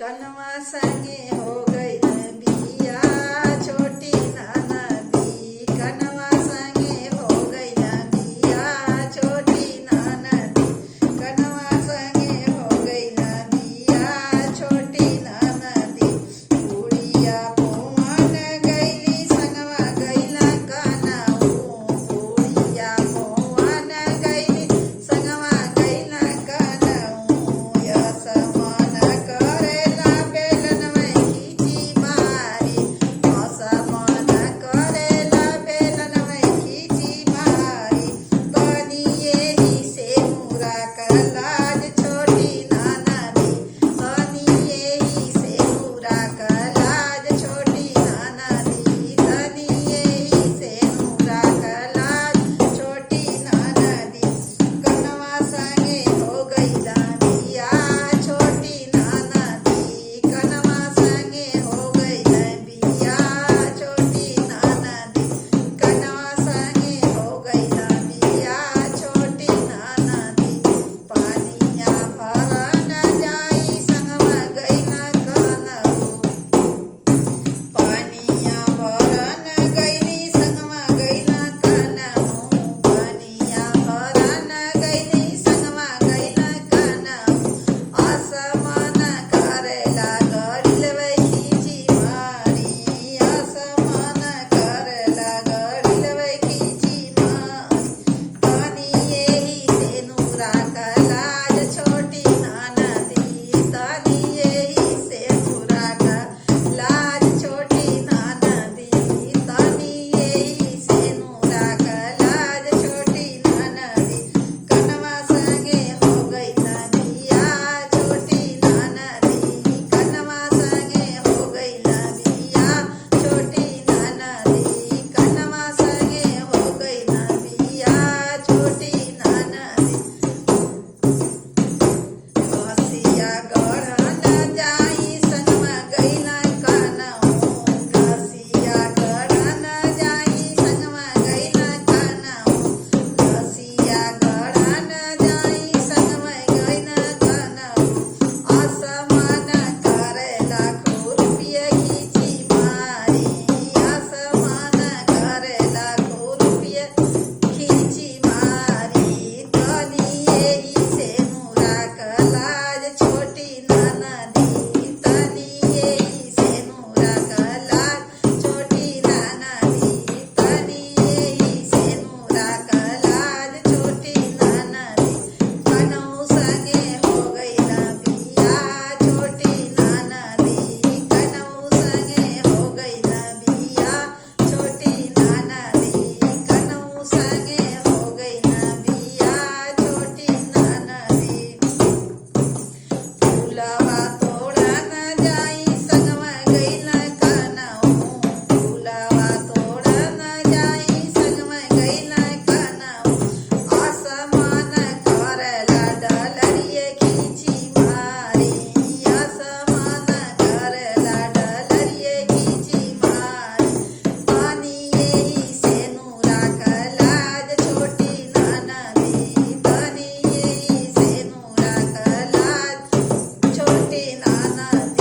कनवा संगे हो गई बिया छोटी ननदी। कनवा संगे हो गई बिया छोटी ननदी। कनवा संगे हो गई बिया छोटी ननदी। बुढ़िया पवन गईली संगवा गईला कनऊ। बुढ़िया पवन गईली संगवा गईला कनऊ। यस मन करेला बेलन में खींची मारी। यस मन करेला बेलन में खींची मारी। बनी यही से मुरा कलाज छोटी ननदी। बनी यही से मुरा कलाज छोटी ननदी। बनी यही से मुरा कलाज छोटी ननदी। कनवा संगे हो गई बिया छोटी ननदी। कनवा संगे हो गई बिया छोटी ननदी। कनवा संगे हो गई बिया छोटी ननदी। पानिया भरन जाई संगवा गईला कनऊ। पानिया भरन गईली संगवा गईला कनऊ। पानिया भरन गईली संगवा गईला कनऊ। आसमान करेला गड़िलवे खींची मारी। आसमान करेला गड़िलवे खींची मारी। तनी यही से नूरा कलाज छोटी ननदी। तनी यही से नूरा कलाज छोटी ननदी। तनी यही से नूरा कलाज छोटी ननदी। कनवा संगे हो गई बिया छोटी ननदी। कनवा संगे हो गई बिया छोटी ननदी। कनवा संगे हो गई बिया छोटी ननदी। घसिया गढ़न जाई संगवा गईला कनऊ। घसिया गढ़न जाई संगवा गईला कनऊ। घसिया गढ़न जाई संगवा गईला कनऊ। आसमान करेला खुरपिया खींची मारी। आसमान करेला खुरपिया खींची मारी। तनी यही से मुरा कलाज छोटी ननदी। तनी यही से मुरा कलाज छोटी ननदी। तनी यही से मुरा कलाज छोटी ननदी। कनऊ संगे हो गई बिया छोटी ननदी। कनऊ संगे हो गई बिया छोटी ननदी। कनऊ संगे हो गई बिया छोटी ननदी। फूलवा तोड़न जाई संगवा गईला कनऊ। फूलवा तोड़न जाई संगवा गईला कनऊ। आसमान करेला डलरिये खींची मारी। आसमान करेला डलरिये खींची मारी। पानी यही से नूरा कलाज छोटी ननदी। पानी यही से नूरा कलाज छोटी ननदी।